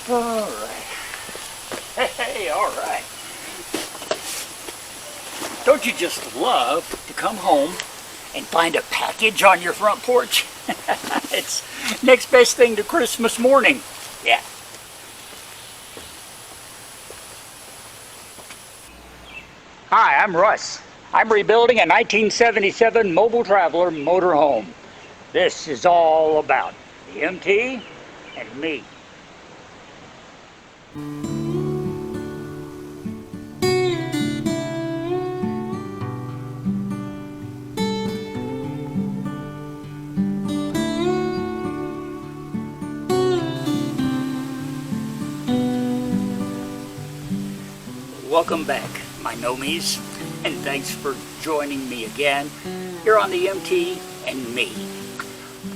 Alright. Hey, alright. Don't you just love to come home and find a package on your front porch? It's next best thing to Christmas morning. Yeah. Hi, I'm Russ. I'm rebuilding a 1977 Mobile Traveler motorhome. This is all about the MT and me. Welcome back, my nomies, and thanks for joining me again here on the MT and me.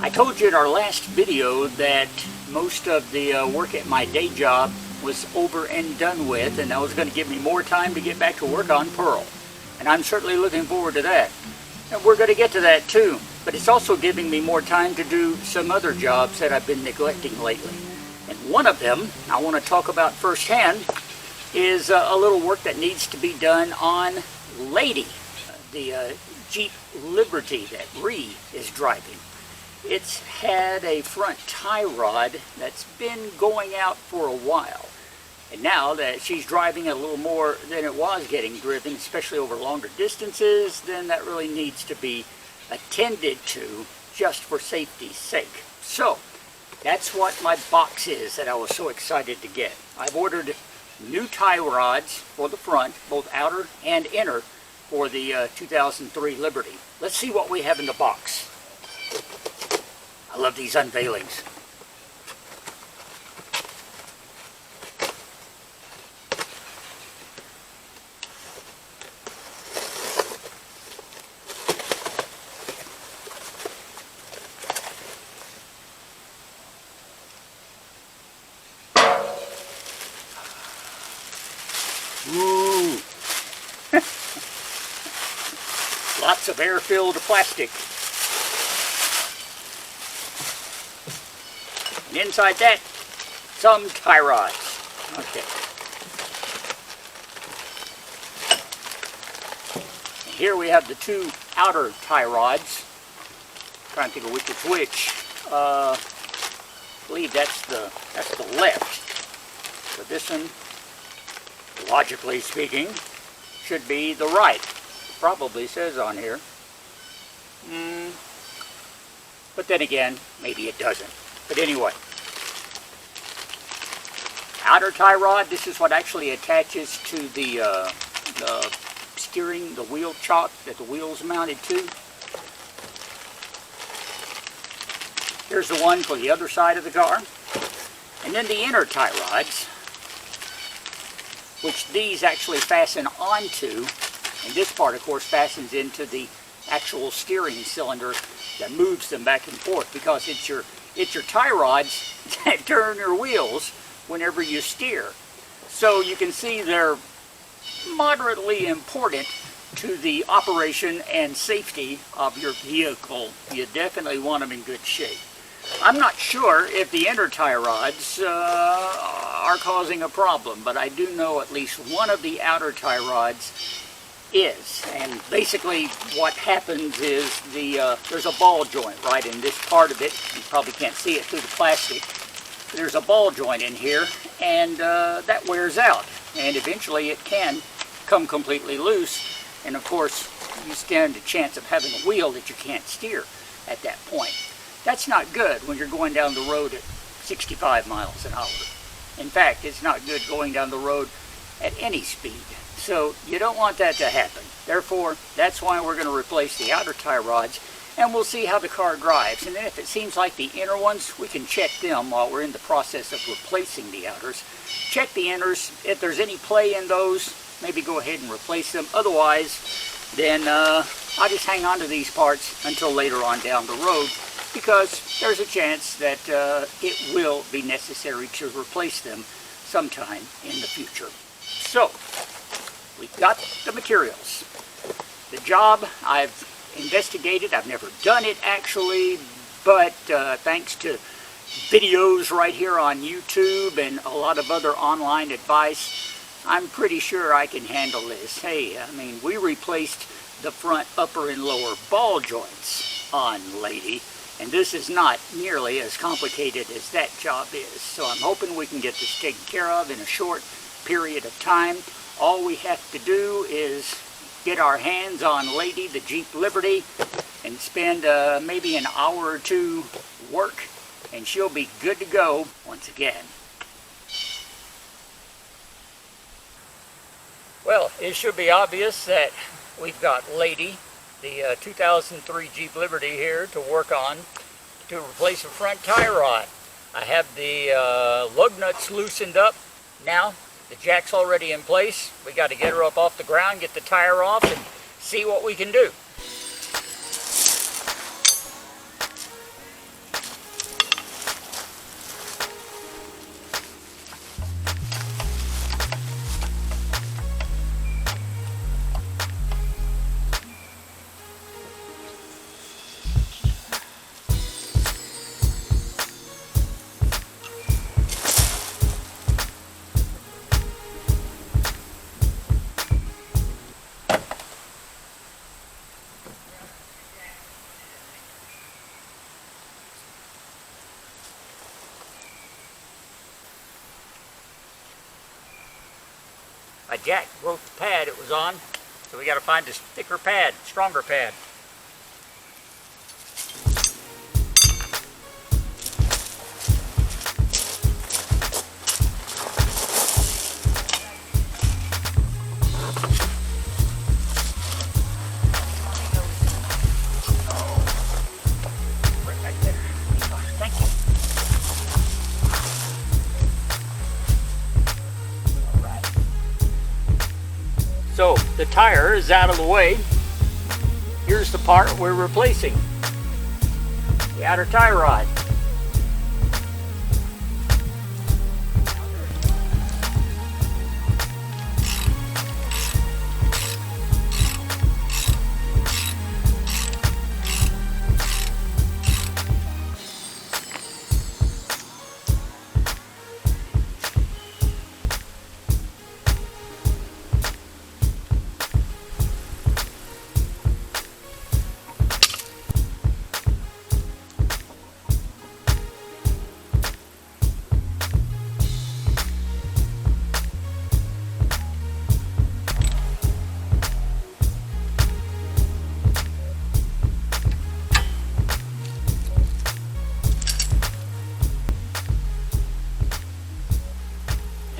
I told you in our last video that most of the work at my day job was over and done with, and that was going to give me more time to get back to work on Pearl. And I'm certainly looking forward to that. And we're going to get to that too, but it's also giving me more time to do some other jobs that I've been neglecting lately. And one of them I want to talk about firsthand is a little work that needs to be done on Lady, the Jeep Liberty that Ree is driving. It's had a front tie rod that's been going out for a while. And now that she's driving a little more than it was getting driven, especially over longer distances, then that really needs to be attended to just for safety's sake. So, that's what my box is that I was so excited to get. I've ordered new tie rods for the front, both outer and inner, for the 2003 Liberty. Let's see what we have in the box. I love these unveilings. Ooh. Lots of air-filled plastic. And inside that, some tie rods. Okay. And here we have the two outer tie rods. I'm trying to think of which is which. I believe that's the left. So this one, logically speaking, should be the right. Probably says on here. But then again, maybe it doesn't. But anyway, outer tie rod, this is what actually attaches to the steering, the wheel chock that the wheel's mounted to. Here's the one for the other side of the car. And then the inner tie rods, which these actually fasten onto, and this part of course fastens into the actual steering cylinder that moves them back and forth, because it's your tie rods that turn your wheels whenever you steer. So you can see they're moderately important to the operation and safety of your vehicle. You definitely want them in good shape. I'm not sure if the inner tie rods are causing a problem, but I do know at least one of the outer tie rods is. And basically what happens is there's a ball joint right in this part of it. You probably can't see it through the plastic. There's a ball joint in here, and that wears out. And eventually it can come completely loose. And of course, you stand a chance of having a wheel that you can't steer at that point. That's not good when you're going down the road at 65 miles an hour. In fact, it's not good going down the road at any speed. So you don't want that to happen. Therefore, that's why we're going to replace the outer tie rods, and we'll see how the car drives. And then if it seems like the inner ones, we can check them while we're in the process of replacing the outers. Check the inners. If there's any play in those, maybe go ahead and replace them. Otherwise, then I'll just hang on to these parts until later on down the road, because there's a chance that it will be necessary to replace them sometime in the future. So, we've got the materials. The job I've investigated. I've never done it actually, but thanks to videos right here on YouTube and a lot of other online advice, I'm pretty sure I can handle this. Hey, I mean, we replaced the front upper and lower ball joints on Lady, and this is not nearly as complicated as that job is. So I'm hoping we can get this taken care of in a short period of time. All we have to do is get our hands on Lady, the Jeep Liberty, and spend maybe an hour or two work, and she'll be good to go once again. Well, it should be obvious that we've got Lady, the 2003 Jeep Liberty here to work on to replace a front tie rod. I have the lug nuts loosened up now. The jack's already in place. We got to get her up off the ground, get the tire off, and see what we can do. My jack broke the pad it was on, so we got to find this thicker pad, stronger pad. Right there. Thank you. So the tire is out of the way. Here's the part we're replacing, the outer tie rod.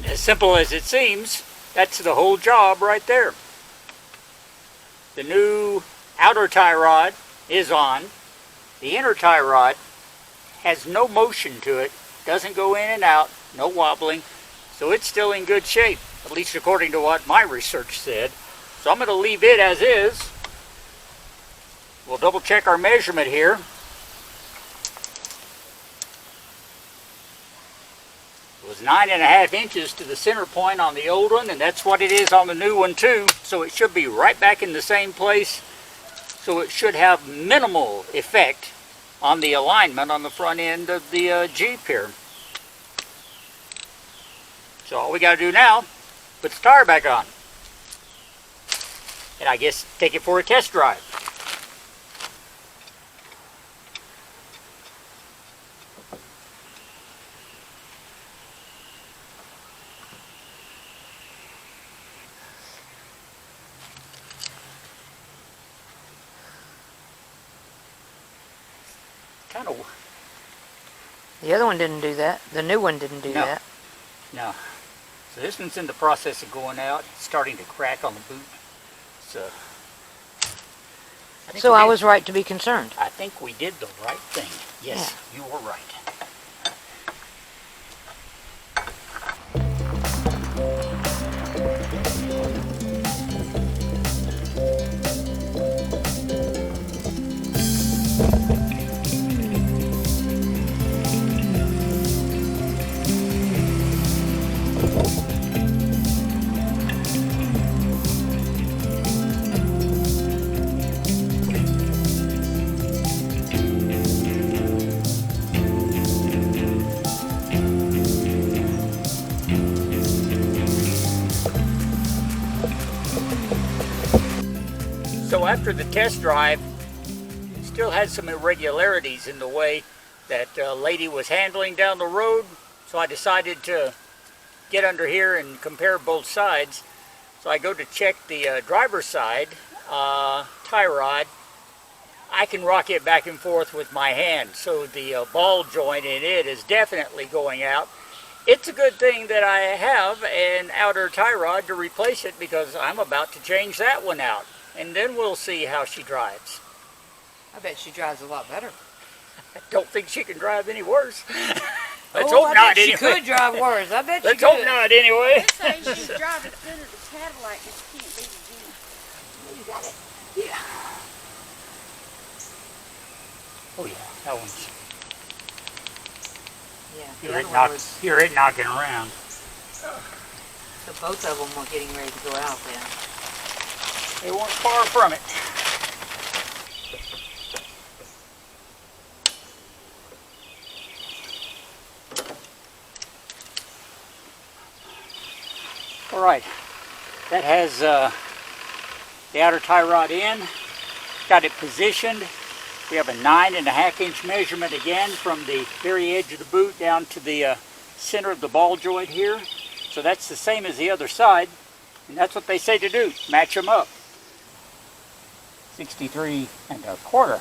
As simple as it seems, that's the whole job right there. The new outer tie rod is on. The inner tie rod has no motion to it, doesn't go in and out, no wobbling, so it's still in good shape, at least according to what my research said. So I'm going to leave it as is. We'll double check our measurement here. It was 9.5 inches to the center point on the old one, and that's what it is on the new one too. So it should be right back in the same place. So it should have minimal effect on the alignment on the front end of the Jeep here. So all we got to do now, put the tire back on. And I guess take it for a test drive. Kind of. The other one didn't do that. The new one didn't do that. No. So this one's in the process of going out. It's starting to crack on the boot. So I was right to be concerned. I think we did the right thing. Yes, yeah. You were right. So after the test drive, it still had some irregularities in the way that lady was handling down the road. So I decided to get under here and compare both sides. So I go to check the driver's side tie rod. I can rock it back and forth with my hand, so the ball joint in it is definitely going out. It's a good thing that I have an outer tie rod to replace it, because I'm about to change that one out, and then we'll see how she drives. I bet she drives a lot better. I don't think she can drive any worse. Let's Oh, hope I not bet she anyway. could drive worse. I bet she Let's could. hope not anyway. They say she's driving as good as a Cadillac, and she can't beat a Jeep. You got it. Yeah. Oh yeah, that one's. Yeah, Hear the it, other one was, hear it knocking around. so both of them were getting ready to go out then. They weren't far from it. All right, that has the outer tie rod in. Got it positioned. We have a 9.5-inch measurement again from the very edge of the boot down to the center of the ball joint here. So that's the same as the other side, and that's what they say to do, match them up. 63.25.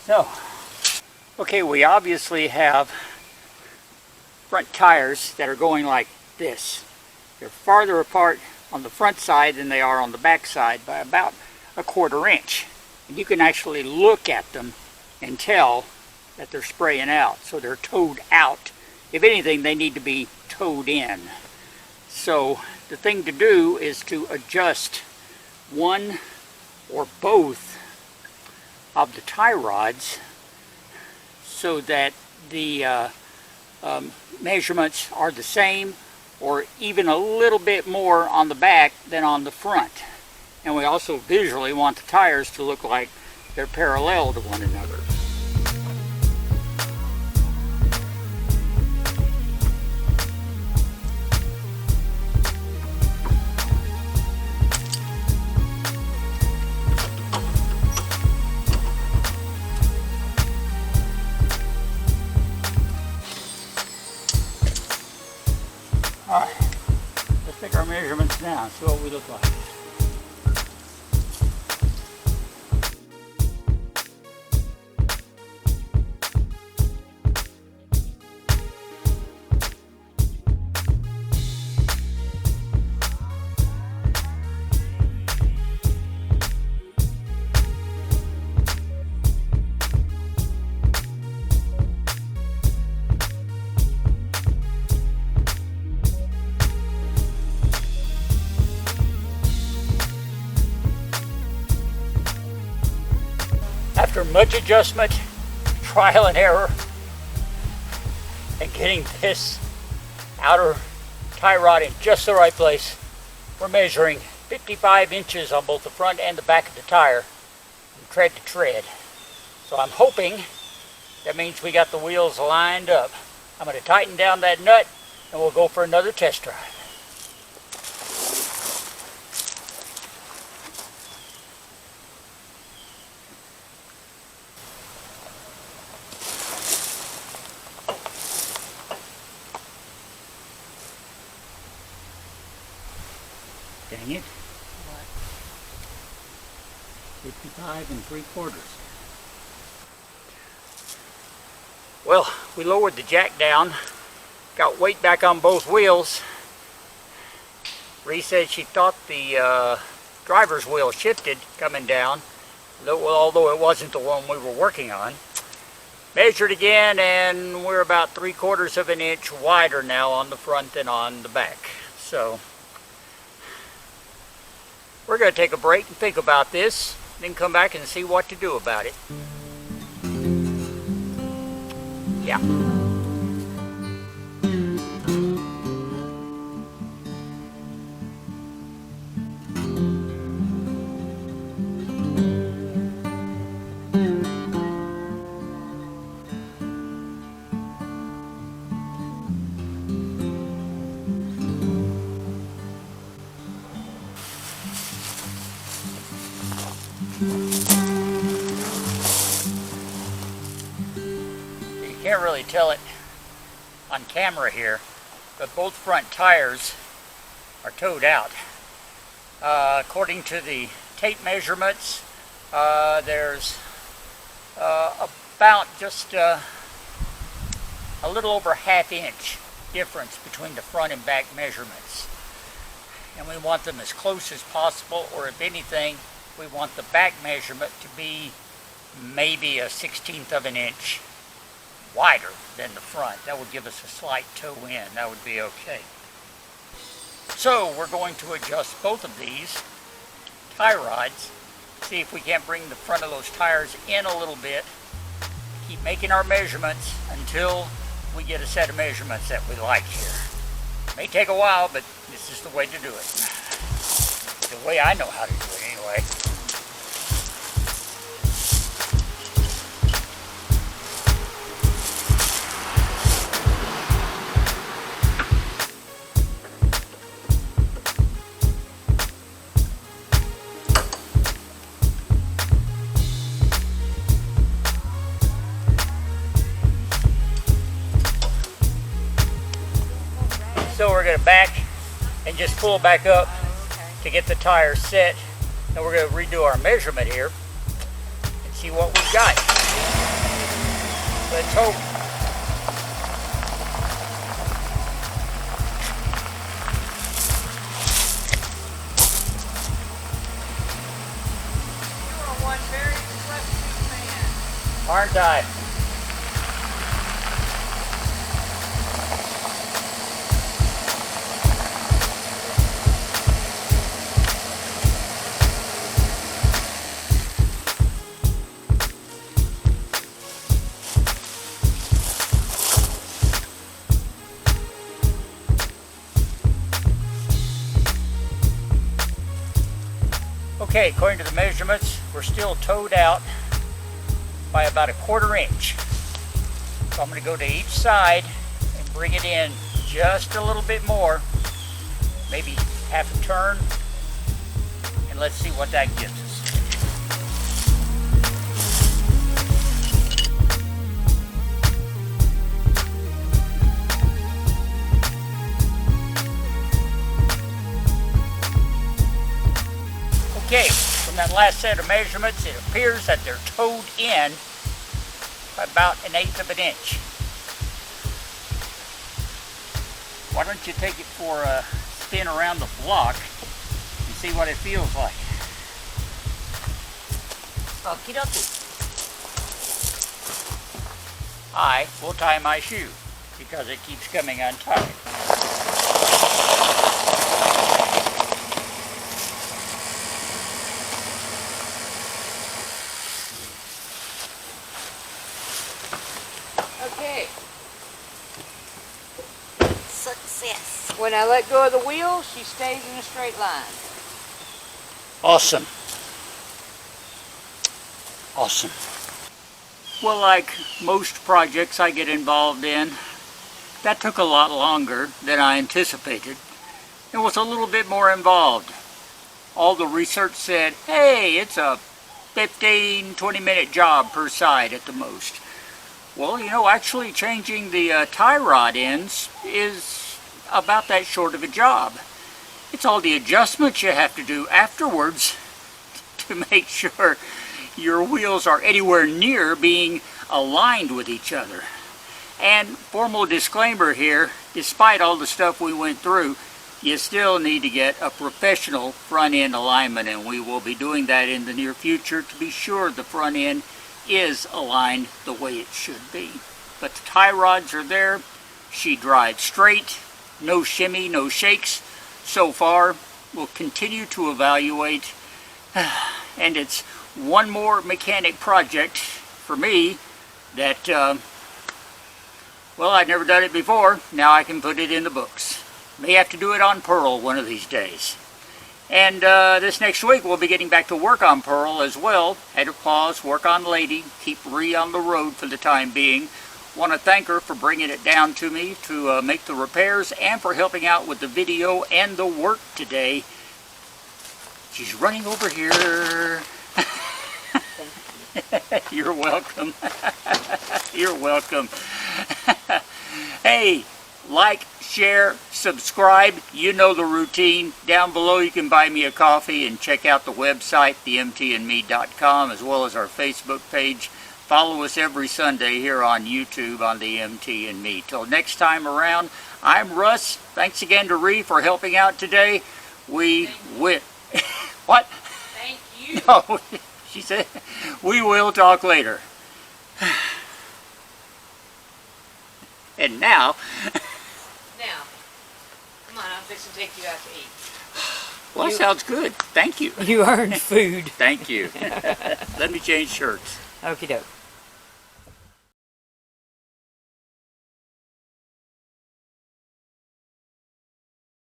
So, okay, we obviously have front tires that are going like this. They're farther apart on the front side than they are on the back side by about 1/4 inch. And you can actually look at them and tell that they're spraying out. So they're towed out. If anything, they need to be towed in. So the thing to do is to adjust one or both of the tie rods so that the measurements are the same, or even a little bit more on the back than on the front. And we also visually want the tires to look like they're parallel to one another. All right, let's take our measurements down, see what we look like. After much adjustment, trial and error, and getting this outer tie rod in just the right place, we're measuring 55 inches on both the front and the back of the tire, from tread to tread. So I'm hoping that means we got the wheels lined up. I'm going to tighten down that nut and we'll go for another test drive. Dang it. 55 3/4. Well, we lowered the jack down, got weight back on both wheels. Ree said she thought the driver's wheel shifted coming down, although it wasn't the one we were working on. Measured again, and we're about 3/4 of an inch wider now on the front than on the back. So we're going to take a break and think about this, then come back and see what to do about it. Yeah. can't really tell it on camera here, but both front tires are towed out. According to the tape measurements, there's about just a little over ½ inch difference between the front and back measurements. And we want them as close as possible, or if anything, we want the back measurement to be maybe a 1/16 of an inch wider than the front. That would give us a slight toe in. That would be okay. So we're going to adjust both of these tie rods, see if we can't bring the front of those tires in a little bit. Keep making our measurements until we get a set of measurements that we like here. May take a while, but this is the way to do it. The way I know how to do it anyway. So we're going to back and just pull back up to get the tires set. And we're going to redo our measurement here and see what we've got. Let's hope. You are one very reflective man. Aren't I? Okay, according to the measurements, we're still towed out by about a ¼ inch. So I'm going to go to each side and bring it in just a little bit more, maybe half a turn, and let's see what that gives us. Okay, from that last set of measurements, it appears that they're towed in by about 1/8 of an inch. Why don't you take it for a spin around the block and see what it feels like. Okie dokie. I will tie my shoe because it keeps coming untied. Okay. Success. When I let go of the wheel, she stays in a straight line. Awesome. Awesome. Well, like most projects I get involved in, that took a lot longer than I anticipated. It was a little bit more involved. All the research said, hey, it's a 15-20 minute job per side at the most. Well, you know, actually changing the tie rod ends is about that short of a job. It's all the adjustments you have to do afterwards to make sure your wheels are anywhere near being aligned with each other. And formal disclaimer here, despite all the stuff we went through, you still need to get a professional front end alignment, and we will be doing that in the near future to be sure the front end is aligned the way it should be. But the tie rods are there. She drives straight, no shimmy, no shakes so far. We'll continue to evaluate, and it's one more mechanic project for me that, well, I've never done it before. Now I can put it in the books. May have to do it on Pearl one of these days. And this next week we'll be getting back to work on Pearl as well. Had to pause, work on Lady, keep Ree on the road for the time being. Want to thank her for bringing it down to me to make the repairs and for helping out with the video and the work today. She's running over here. You're welcome. You're welcome. Hey, like, share, subscribe. You know the routine. Down below you can buy me a coffee and check out the website, themtandme.com, as well as our Facebook page. Follow us every Sunday here on YouTube on the MT and Me. Till next time around, I'm Russ. Thanks again to Ree for helping out today. We will. What? Thank you. No, she said, we will talk later. And now, Now, come on, I'm fixing to take you out to eat. well, that sounds good. Thank you. You earned food. Thank you. Let me change shirts. Okie doke.